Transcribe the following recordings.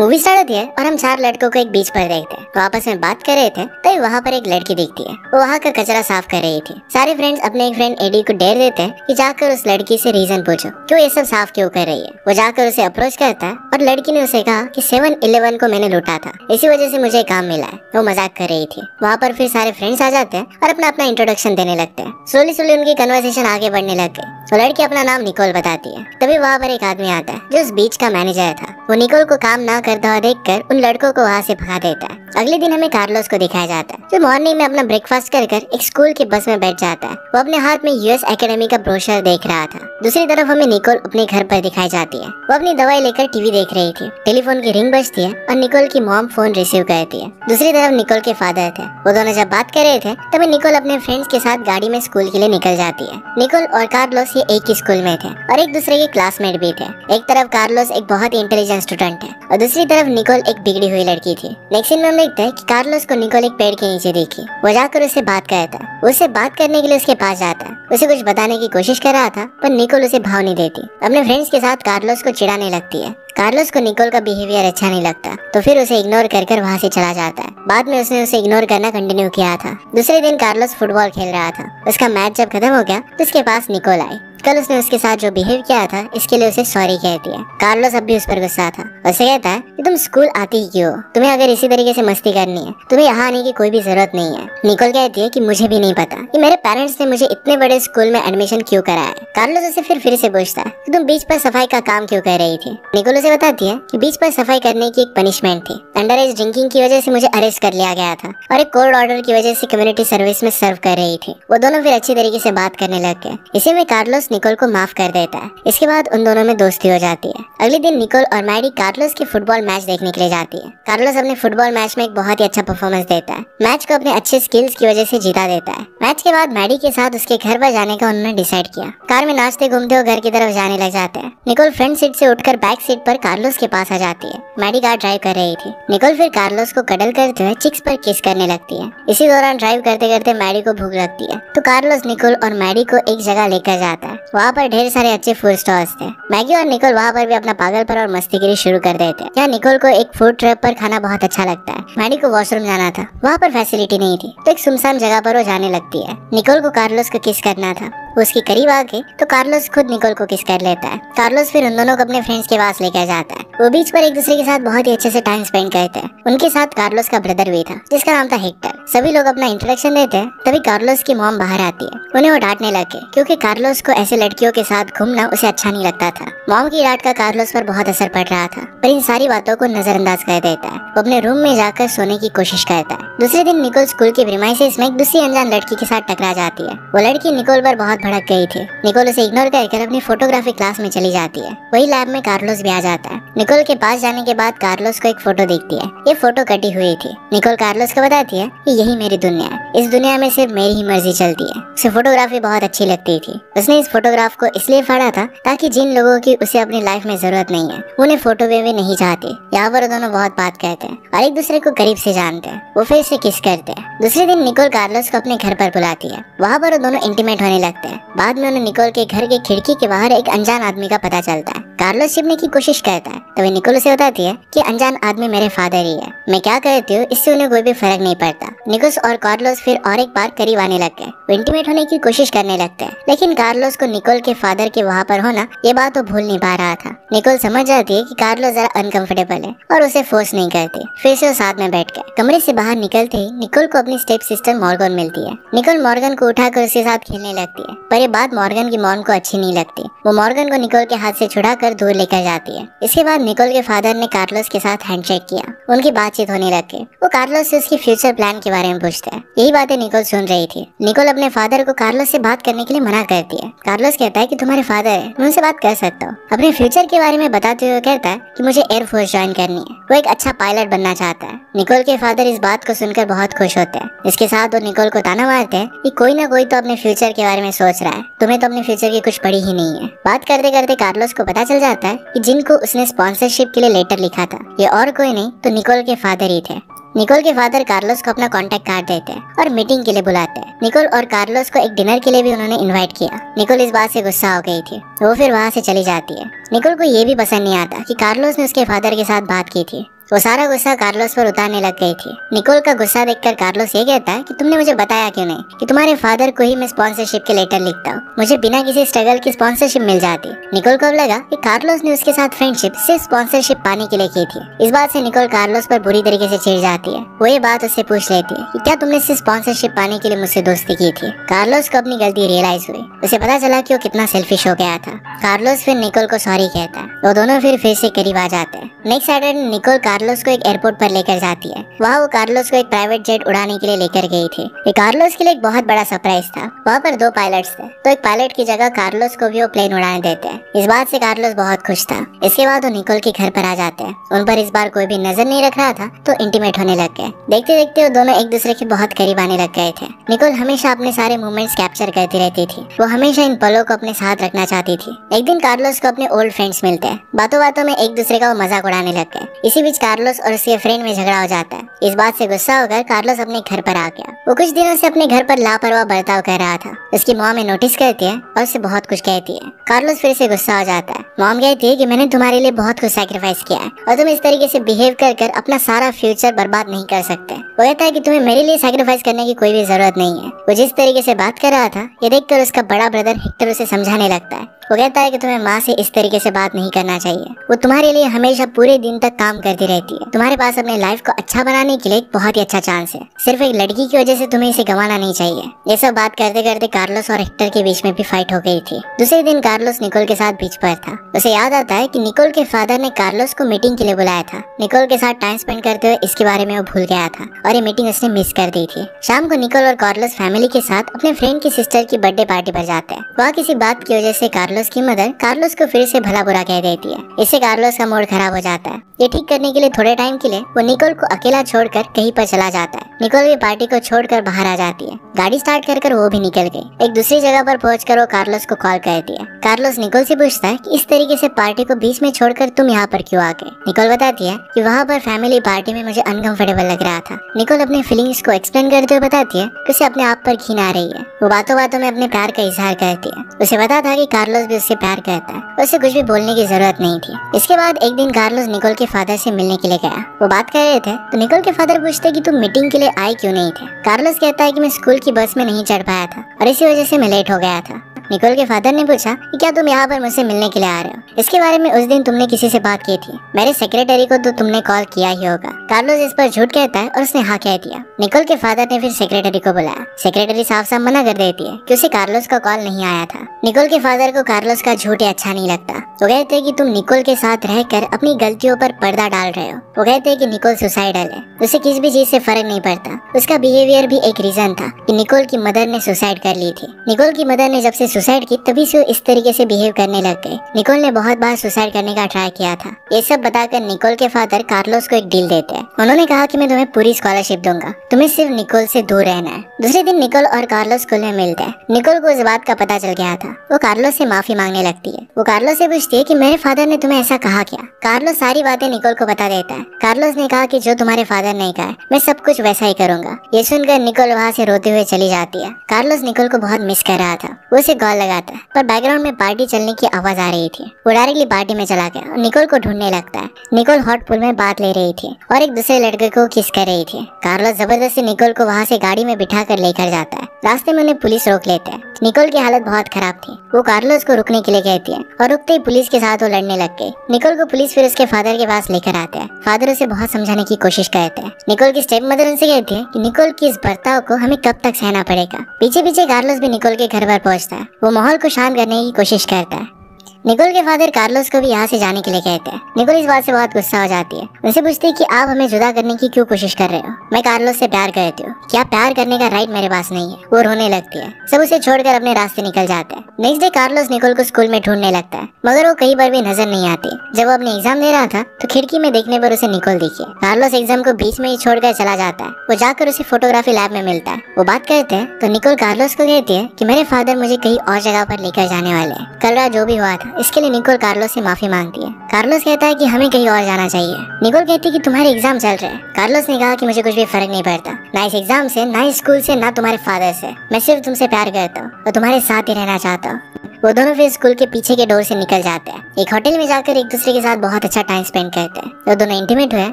Movie start होती है और हम 4 लड़कों को एक बीच पर देखते हैं। वो आपस में बात कर रहे थे तभी वहाँ पर एक लड़की दिखती है। वो वहाँ का कचरा साफ कर रही थी। सारे फ्रेंड्स अपने एक फ्रेंड एडी को डेयर देते हैं कि जाकर उस लड़की से रीजन पूछो क्यों ये सब साफ क्यों कर रही है। वो जाकर उसे अप्रोच करता है और लड़की ने उसे कहा कि 7-11 को मैंने लूटा था, इसी वजह से मुझे काम मिला है। वो मजाक कर रही थी। वहाँ पर फिर सारे फ्रेंड्स आ जाते हैं और अपना अपना इंट्रोडक्शन देने लगते हैं। स्लोली स्लोली उनकी कन्वर्सेशन आगे बढ़ने लग गई। वो लड़की अपना नाम निकोल बताती है। तभी वहाँ पर एक आदमी आता है जो उस बीच का मैनेजर था। वो निकोल को काम ना करता हुआ देखकर उन लड़कों को वहाँ से भगा देता है। अगले दिन हमें कार्लोस को दिखाया जाता है जो मॉर्निंग में अपना ब्रेकफास्ट कर एक स्कूल की बस में बैठ जाता है। वो अपने हाथ में यूएस एकेडमी का ब्रोशर देख रहा था। दूसरी तरफ हमें निकोल अपने घर पर दिखाई जाती है। वो अपनी दवाई लेकर टीवी देख रही थी। टेलीफोन की रिंग बजती है और निकोल की मॉम फोन रिसीव करती है। दूसरी तरफ निकोल के फादर थे। वो दोनों जब बात कर रहे थे तभी निकोल अपने फ्रेंड्स के साथ गाड़ी में स्कूल के लिए निकल जाती है। निकोल और कार्लोस ये एक ही स्कूल में थे और एक दूसरे के क्लासमेट भी थे। एक तरफ कार्लोस एक बहुत ही इंटेलिजेंट स्टूडेंट है और दूसरी तरफ निकोल एक बिगड़ी हुई लड़की थी। नेक्स्ट सीन में हम देखते हैं कि कार्लोस को निकोल एक पेड़ के नीचे देखी। वो जाकर उससे बात करता है। उससे बात करने के लिए उसके पास जाता है। उसे कुछ बताने की कोशिश कर रहा था पर निकोल उसे भाव नहीं देती। अपने फ्रेंड्स के साथ कार्लोस को चिढ़ाने लगती है। कार्लोस को निकोल का बिहेवियर अच्छा नहीं लगता तो फिर उसे इग्नोर कर वहाँ से चला जाता है। बाद में उसने उसे इग्नोर करना कंटिन्यू किया था। दूसरे दिन कार्लोस फुटबॉल खेल रहा था। उसका मैच जब खत्म हो गया तो उसके पास निकोल आई। कल उसने उसके साथ जो बिहेव किया था इसके लिए उसे सॉरी कहती है। कार्लोस अब भी उस पर गुस्सा था। उसे कहता है कि तुम स्कूल आती ही क्यों? तुम्हें अगर इसी तरीके से मस्ती करनी है तुम्हें यहाँ आने की कोई भी जरूरत नहीं है। निकोल कहती है कि मुझे भी नहीं पता कि मेरे पेरेंट्स ने मुझे इतने बड़े स्कूल में एडमिशन क्यों कराया। कार्लोस उसे फिर से पूछता है कि तुम बीच पर सफाई का काम क्यों कर रही थी। निकोल उसे बताती है कि बीच पर सफाई करने की एक पनिशमेंट थी। अंडर एज ड्रिंकिंग की वजह से मुझे अरेस्ट कर लिया गया था और एक कोर्ट ऑर्डर की वजह से कम्युनिटी सर्विस में सर्व कर रही थी। वो दोनों फिर अच्छी तरीके से बात करने लग गए। इसी में कार्लोस निकोल को माफ कर देता है। इसके बाद उन दोनों में दोस्ती हो जाती है। अगले दिन निकोल और मैडी कार्लोस के फुटबॉल मैच देखने के लिए जाती है। कार्लोस अपने फुटबॉल मैच में एक बहुत ही अच्छा परफॉर्मेंस देता है। मैच को अपने अच्छे स्किल्स की वजह से जीता देता है। मैच के बाद मैडी के साथ उसके घर पर जाने का उन्होंने डिसाइड किया। कार में नाचते घूमते वो घर की तरफ जाने लग जाते हैं। निकोल फ्रंट सीट से उठकर बैक सीट पर कार्लोस के पास आ जाती है। मैडी कार ड्राइव कर रही थी। निकोल फिर कार्लोस को कडल करते हुए चिक्स पर किस करने लगती है। इसी दौरान ड्राइव करते करते मैडी को भूख लगती है तो कार्लोस निकोल और मैडी को एक जगह लेकर जाता है। वहाँ पर ढेर सारे अच्छे फूड स्टॉल्स थे। मैगी और निकोल वहाँ पर भी अपना पागलपन और मस्तीगिरी शुरू कर देते हैं। यहाँ निकोल को एक फूड ट्रक पर खाना बहुत अच्छा लगता है। मैडी को वॉशरूम जाना था। वहाँ पर फैसिलिटी नहीं थी तो एक सुनसान जगह पर वो जाने लगती है। निकोल को कार्लोस को किस करना था। वो उसके करीब आ गए तो कार्लोस खुद निकोल को किस कर लेता है। कार्लोस फिर उन दोनों को अपने फ्रेंड्स के पास लेकर जाता है। वो बीच पर एक दूसरे के साथ बहुत ही अच्छे से टाइम स्पेंड करते हैं। उनके साथ कार्लोस का ब्रदर भी था जिसका नाम था हेक्टर। सभी लोग अपना इंट्रोडक्शन देते हैं तभी कार्लोस की मॉम बाहर आती है। उन्हें वो डांटने लगे क्योंकि कार्लोस को ऐसे लड़कियों के साथ घूमना उसे अच्छा नहीं लगता था। मॉम की डांट का कार्लोस पर बहुत असर पड़ रहा था पर इन सारी बातों को नजरअंदाज कर देता है। वो अपने रूम में जाकर सोने की कोशिश करता है। दूसरे दिन निकोल स्कूल की प्रीमाइसेस में एक दूसरी अनजान लड़की के साथ टकरा जाती है। वो लड़की निकोल पर बहुत भड़क गई थी। निकोल उसे इग्नोर कर अपनी फोटोग्राफी क्लास में चली जाती है। वही लैब में कार्लोस भी आ जाता है। निकोल के पास जाने के बाद कार्लोस को एक फोटो दिखती है। ये फोटो कटी हुई थी। निकोल कार्लोस को बताती है कि यही मेरी दुनिया है। इस दुनिया में सिर्फ मेरी ही मर्जी चलती है। उसे फोटोग्राफी बहुत अच्छी लगती थी। उसने इस फोटोग्राफ को इसलिए फाड़ा था ताकि जिन लोगों की उसे अपनी लाइफ में जरूरत नहीं है उन्हें फोटो में भी नहीं चाहते। यहाँ पर दोनों बहुत बात करते हैं और एक दूसरे को करीब से जानते हैं। वो फिर से किस करते हैं। दूसरे दिन निकोल कार्लोस को अपने घर पर बुलाती है। वहाँ पर दोनों इंटीमेट होने लगते हैं। बाद में उन्हें निकोल के घर के खिड़की के बाहर एक अनजान आदमी का पता चलता है। कार्लोस छिपने की कोशिश करता है तभी निकोल उसे बताती है कि अनजान आदमी मेरे फादर ही है। मैं क्या करती हूँ इससे उन्हें कोई भी फर्क नहीं पड़ता। निकोल और कार्लोस फिर और एक बार करीब आने लग गए। वो इंटीमेट होने की कोशिश करने लगते हैं लेकिन कार्लोस को निकोल के फादर के वहाँ पर होना ये बात वो भूल नहीं पा रहा था। निकोल समझ जाती है कि कार्लोस जरा अनकंफर्टेबल है और उसे फोर्स नहीं करती। फिर से वो साथ में बैठ गए। कमरे से बाहर निकलते ही निकोल को अपनी स्टेप सिस्टर मॉर्गन मिलती है। निकोल मॉर्गन को उठाकर उसके साथ खेलने लगती है पर ये बात मॉर्गन की मॉम को अच्छी नहीं लगती। वो मॉर्गन को निकोल के हाथ से छुड़ाकर दूर लेकर जाती है। इसके बाद निकोल के फादर ने कार्लोस के साथ हैंडशेक किया। उनकी बातचीत होने लग गई। वो कार्लोस से उसकी फ्यूचर प्लान के बारे में पूछते हैं। यही बातें निकोल सुन रही थी। निकोल अपने फादर को कार्लोस से बात करने के लिए मना करती है। कार्लोस कहता है कि तुम्हारे फादर है, मैं उनसे बात कर सकता हूँ। अपने फ्यूचर के बारे में बताते हुए कहता है कि मुझे एयरफोर्स ज्वाइन करनी है। वो एक अच्छा पायलट बनना चाहता है। निकोल के फादर इस बात को सुनकर बहुत खुश होते हैं। इसके साथ वो निकोल को ताना मारते हैं कि कोई ना कोई तो अपने फ्यूचर के बारे में सोच रहा है, तुम्हें तो अपने फ्यूचर की कुछ पड़ी ही नहीं है। बात करते करते कार्लोस को पता चल जाता है कि जिनको उसने स्पॉन्सरशिप के लिए लेटर लिखा था ये और कोई नहीं तो निकोल के फादर ही थे। निकोल के फादर कार्लोस को अपना कॉन्टेक्ट कार्ड देते हैं और मीटिंग के लिए बुलाते हैं। निकोल और कार्लोस को एक डिनर के लिए भी उन्होंने इनवाइट किया। निकोल इस बात से गुस्सा हो गई थी, वो फिर वहाँ से चली जाती है। निकोल को ये भी पसंद नहीं आता कि कार्लोस ने उसके फादर के साथ बात की थी। वो सारा गुस्सा कार्लोस पर उतारने लग गई थी। निकोल का गुस्सा देखकर कार्लोस ये कहता है कि तुमने मुझे बताया क्यों नहीं कि तुम्हारे फादर को ही मैं स्पॉन्सरशिप के लेटर लिखता हूँ, मुझे बिना किसी स्ट्रगल की स्पॉन्सरशिप मिल जाती। निकोल को अब लगा कि कार्लोस ने उसके साथ फ्रेंडशिप सिर्फ स्पॉन्सरशिप पाने के लिए की थी। इस बात से निकोल कार्लोस पर बुरी तरीके से चिढ़ जाती है। वो ये बात उससे पूछ लेती है कि क्या तुमने सिर्फ स्पॉन्सरशिप पाने के लिए मुझसे दोस्ती की थी। कार्लोस को अपनी गलती रियलाइज हुई। उसे पता चला कि वो कितना सेल्फिश हो गया था। कार्लोस फिर निकोल को सॉरी कहता है। वो दोनों फिर से करीब आ जाते हैं। नेक्स्ट सैटरडे निकोल कार्लोस को एक एयरपोर्ट पर लेकर जाती है। वहाँ वो कार्लोस को एक प्राइवेट जेट उड़ाने के लिए लेकर गई थी। ये कार्लोस के लिए एक बहुत बड़ा सरप्राइज था। वहाँ पर 2 पायलट्स थे, तो एक पायलट की जगह कार्लोस को भी वो प्लेन उड़ाने देते हैं। इस बात से कार्लोस बहुत खुश था। इसके बाद वो निकोल के घर पर आ जाते हैं। उन पर इस बार कोई भी नजर नहीं रख रहा था, तो इंटीमेट होने लग गए। देखते देखते वो दोनों एक दूसरे के बहुत करीब आने लग गए थे। निकोल हमेशा अपने सारे मूवमेंट्स कैप्चर करती रहती थी। वो हमेशा इन पलों को अपने साथ रखना चाहती थी। एक दिन कार्लोस को अपने ओल्ड फ्रेंड्स मिलते हैं। बातों बातों में एक दूसरे का वो मजाक उड़ाने लग गए। इसी बीच कार्लोस और उसके फ्रेंड में झगड़ा हो जाता है। इस बात से गुस्सा होकर कार्लोस अपने घर पर आ गया। वो कुछ दिनों से अपने घर पर लापरवाह बर्ताव कर रहा था। उसकी मॉम में नोटिस करती है और उससे बहुत कुछ कहती है। कार्लोस फिर से गुस्सा हो जाता है। मॉम कहती है कि मैंने तुम्हारे लिए बहुत कुछ सैक्रिफाइस किया है और तुम इस तरीके से बिहेव कर अपना सारा फ्यूचर बर्बाद नहीं कर सकते। वो कहता है कि तुम्हें मेरे लिए सैक्रिफाइस करने की कोई भी जरूरत नहीं है। वो जिस तरीके से बात कर रहा था, ये देखकर उसका बड़ा ब्रदर हेक्टर उसे समझाने लगता है। वो कहता है कि तुम्हें माँ से इस तरीके से बात नहीं करना चाहिए। वो तुम्हारे लिए हमेशा पूरे दिन तक काम करती रहती है। तुम्हारे पास अपने लाइफ को अच्छा बनाने के लिए एक बहुत ही अच्छा चांस है। सिर्फ एक लड़की की वजह से तुम्हें इसे गंवाना नहीं चाहिए। ये सब बात करते करते कार्लोस और हेक्टर के बीच में भी फाइट हो गई थी। दूसरे दिन कार्लोस निकोल के साथ बीच पर था। उसे याद आता है कि निकोल के फादर ने कार्लोस को मीटिंग के लिए बुलाया था। निकोल के साथ टाइम स्पेंड करते हुए इसके बारे में वो भूल गया था और ये मीटिंग उसने मिस कर दी थी। शाम को निकोल और कार्लोस फैमिली के साथ अपने फ्रेंड की सिस्टर की बर्थडे पार्टी पर जाते हैं। वहाँ किसी बात की वजह से कार्लोस की मदर कार्लोस को फिर से भला बुरा कह देती है। इससे कार्लोस का मूड खराब हो जाता है। ये ठीक करने के लिए थोड़े टाइम के लिए वो निकोल को अकेला छोड़कर कहीं पर चला जाता है। निकोल भी पार्टी को छोड़कर बाहर आ जाती है। गाड़ी स्टार्ट कर वो भी निकल गई। एक दूसरी जगह पर पहुंचकर वो कार्लोस को कॉल करती है। कार्लोस निकोल से पूछता है कि इस तरीके से पार्टी को बीच में छोड़कर तुम यहाँ पर क्यों आ गए। निकोल बताती है कि वहाँ पर फैमिली पार्टी में मुझे अनकंफर्टेबल लग रहा था। निकोल अपनी फीलिंग्स को एक्सप्लेन करते हुए बताती है कि उसे अपने आप पर घिन आ रही है। वो बातों बातों में अपने प्यार का इजहार करती है। उसे पता था कि कार्लोस भी उससे प्यार करता है। उसे कुछ भी बोलने की जरूरत नहीं थी। इसके बाद एक दिन कार्लोस निकोल के फादर से मिलने के लिए गया। वो बात कर रहे थे तो निकोल के फादर पूछते कि तुम मीटिंग के लिए आए क्यों नहीं थे। कार्लोस कहता है कि मैं स्कूल की बस में नहीं चढ़ पाया था और इसी वजह से मैं लेट हो गया था। निकोल के फादर ने पूछा कि क्या तुम यहाँ पर मुझसे मिलने के लिए आ रहे हो। इसके बारे में उस दिन तुमने किसी से बात की थी। मेरे सेक्रेटरी को तो तुमने कॉल किया ही होगा। कार्लोस इस पर झूठ कहता है और उसने हाँ कह दिया। निकोल के फादर ने फिर सेक्रेटरी को बुलाया। सेक्रेटरी साफ साफ मना कर देती है कि उसे कार्लोस का कॉल नहीं आया था। निकोल के फादर को कार्लोस का झूठ अच्छा नहीं लगता। वो कहते हैं कि तुम निकोल के साथ रहकर अपनी गलतियों पर पर्दा डाल रहे हो। वो कहते हैं कि निकोल सुसाइडल है। उसे किसी भी चीज से फर्क नहीं पड़ता। उसका बिहेवियर भी एक रीजन था कि निकोल की मदर ने सुसाइड कर ली थी। निकोल की मदर ने जब से सुसाइड की तभी से इस तरीके से बिहेव करने लग गए। निकोल ने बहुत बार सुसाइड करने का ट्राई किया था। ये सब बताकर निकोल के फादर कार्लोस को एक डील देते हैं। उन्होंने कहा कि मैं तुम्हें पूरी स्कॉलरशिप दूंगा, तुम्हें सिर्फ निकोल से दूर रहना है। दूसरे दिन निकोल और कार्लोस स्कूल में मिलते हैं। निकोल को इस बात का पता चल गया था। वो कार्लोस से माफी मांगने लगती है। वो कार्लोस से पूछती है कि मेरे फादर ने तुम्हें ऐसा कहा क्या। कार्लोस सारी बातें निकोल को बता देता है। कार्लोस ने कहा कि जो तुम्हारे फादर ने कहा मैं सब कुछ वैसा ही करूंगा। ये सुनकर निकोल वहाँ से रोते हुए चली जाती है। कार्लोस निकोल को बहुत मिस कर रहा था। वो उसे कॉल लगाता है पर बैकग्राउंड में पार्टी चलने की आवाज आ रही थी। वो डायरेक्टली पार्टी में चला गया और निकोल को ढूंढने लगता है। निकोल हॉट पूल में बात ले रही थी और एक दूसरे लड़के को किस कर रही थी। कार्लोस जबरदस्ती निकोल को वहाँ से गाड़ी में बिठा कर लेकर जाता है। रास्ते में उन्हें पुलिस रोक लेते हैं। निकोल की हालत बहुत खराब थी। वो कार्लोस को रुकने के लिए कहती है और रुकते ही पुलिस के साथ वो लड़ने लग गई। निकोल को पुलिस फिर उसके फादर के पास लेकर आते हैं। फादर उसे बहुत समझाने की कोशिश करते हैं। निकोल की स्टेप मदर उनसे कहती है कि निकोल की इस बर्ताव को हमें कब तक सहना पड़ेगा। पीछे पीछे कार्लोस भी निकोल के घर पर पहुंचता है। वो माहौल को शांत करने की कोशिश करता है। निकोल के फादर कार्लोस को भी यहाँ से जाने के लिए कहते हैं। निकोल इस बात से बहुत गुस्सा हो जाती है। उनसे पूछती है कि आप हमें जुदा करने की क्यों कोशिश कर रहे हो। मैं कार्लोस से प्यार करती हूँ। क्या प्यार करने का राइट मेरे पास नहीं है। वो रोने लगती है। सब उसे छोड़कर अपने रास्ते निकल जाते हैं। नेक्स्ट डे कार्लोस निकोल को स्कूल में ढूंढने लगता है मगर वो कहीं पर भी नजर नहीं आती। जब वो अपने एग्जाम दे रहा था तो खिड़की में देखने पर उसे निकोल दिखी। कार्लोस एग्जाम को बीच में ही छोड़कर चला जाता है। वो जाकर उसे फोटोग्राफी लैब में मिलता है। वो बात करते हैं तो निकोल कार्लोस को कहती है कि मेरे फादर मुझे कहीं और जगह पर लेकर जाने वाले हैं। कल रात जो भी हुआ था था। इसके लिए निकोल कार्लोस से माफी मांगती है। कार्लोस कहता है कि हमें कहीं और जाना चाहिए। निकोल कहती है कि तुम्हारे एग्जाम चल रहे हैं। कार्लोस ने कहा कि मुझे कुछ भी फर्क नहीं पड़ता, ना इस एग्जाम से, ना इस स्कूल से, ना तुम्हारे फादर से। मैं सिर्फ तुमसे प्यार करता हूँ और तुम्हारे साथ ही रहना चाहता हूँ। वो दोनों फिर स्कूल के पीछे के डोर से निकल जाते हैं। एक होटल में जाकर एक दूसरे के साथ बहुत अच्छा टाइम स्पेंड करते हैं। वो दोनों इंटीमेट हुए।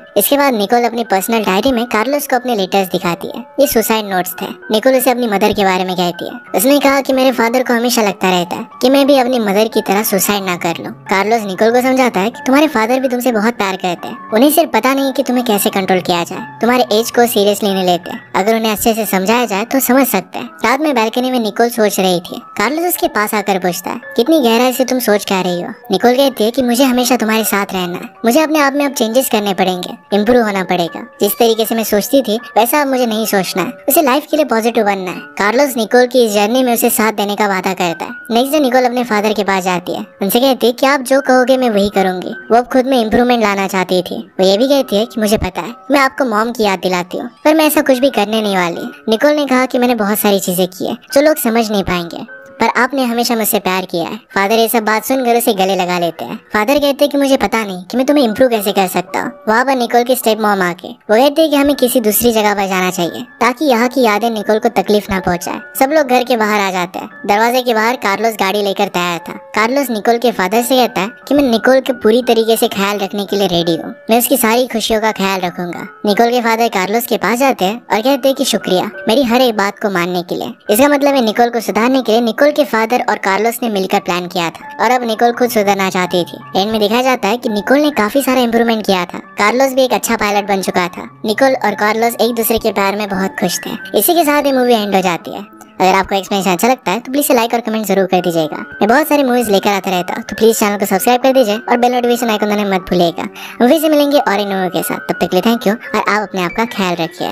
इसके बाद निकोल अपनी पर्सनल डायरी में कार्लोस को अपने लेटर्स दिखाती है। ये सुसाइड नोट्स थे। निकोल उसे अपनी मदर के बारे में कहती है। उसने कहा कि मेरे फादर को हमेशा लगता रहता है कि मैं भी अपनी मदर की तरह सुसाइड ना कर लूं। कार्लोस निकोल को समझाता है कि तुम्हारे फादर भी तुमसे बहुत प्यार करते हैं, उन्हें सिर्फ पता नहीं कि तुम्हें कैसे कंट्रोल किया जाए। तुम्हारे एज को सीरियसली नहीं लेते। अगर उन्हें अच्छे से समझाया जाए तो समझ सकते हैं। रात में बालकनी में निकोल सोच रही थी। कार्लोस उसके पास आकर पूछता है, कितनी गहराई से तुम सोच क्या रही हो? निकोल कहती है कि मुझे हमेशा तुम्हारे साथ रहना है। मुझे अपने आप में अब चेंजेस करने पड़ेंगे, इम्प्रूव होना पड़ेगा। जिस तरीके से मैं सोचती थी वैसा अब मुझे नहीं सोचना है। उसे लाइफ के लिए पॉजिटिव बनना है। कार्लोस निकोल की इस जर्नी में उसे साथ देने का वादा करता है। नेक्स्ट डे निकोल अपने फादर के पास जाती है। उनसे कहती है कि आप जो कहोगे मैं वही करूंगी। वो अब खुद में इम्प्रूवमेंट लाना चाहती थी। वो ये भी कहती है कि मुझे पता है मैं आपको मॉम की याद दिलाती हूँ, पर मैं ऐसा कुछ भी करने नहीं वाली। निकोल ने कहा कि मैंने बहुत सारी चीजें की है जो लोग समझ नहीं पाएंगे, पर आपने हमेशा मुझसे प्यार किया है। फादर ये सब बात सुनकर उसे गले लगा लेते हैं। फादर कहते हैं कि मुझे पता नहीं कि मैं तुम्हें इम्प्रूव कैसे कर सकता हूँ। वहाँ पर निकोल की स्टेप मॉम आके वो कहते हैं कि हमें किसी दूसरी जगह पर जाना चाहिए ताकि यहाँ की यादें निकोल को तकलीफ ना पहुँचाए। सब लोग घर के बाहर आ जाते हैं। दरवाजे के बाहर कार्लोस गाड़ी लेकर तैयार था। कार्लोस निकोल के फादर से कहता है कि मैं निकोल के पूरी तरीके से ख्याल रखने के लिए रेडी हूँ। मैं उसकी सारी खुशियों का ख्याल रखूंगा। निकोल के फादर कार्लोस के पास जाते हैं और कहते हैं कि शुक्रिया मेरी हर एक बात को मानने के लिए। इसका मतलब है निकोल को सुधारने के लिए निकोल के फादर और कार्लोस ने मिलकर प्लान किया था और अब निकोल खुद सुधरना चाहती थी। एंड में दिखाया जाता है कि निकोल ने काफी सारा इम्प्रूवमेंट किया था। कार्लोस भी एक अच्छा पायलट बन चुका था। निकोल और कार्लोस एक दूसरे के प्यार में बहुत खुश थे। इसी के साथ ये मूवी एंड हो जाती है। अगर आपको एक्सप्लेनेशन अच्छा लगता है तो प्लीज लाइक और कमेंट जरूर कर दीजिएगा। मैं बहुत सारी मूवीज लेकर आता रहता हूँ, तो प्लीज चैनल को सब्सक्राइब कर दीजिए और बेल नोटिफिकेशन आइकन दबाना मत भूलिएगा। मूवी से मिलेंगे और इन मूवी के साथ। तब तक के लिए थैंक यू और आप अपने आप का ख्याल रखिए।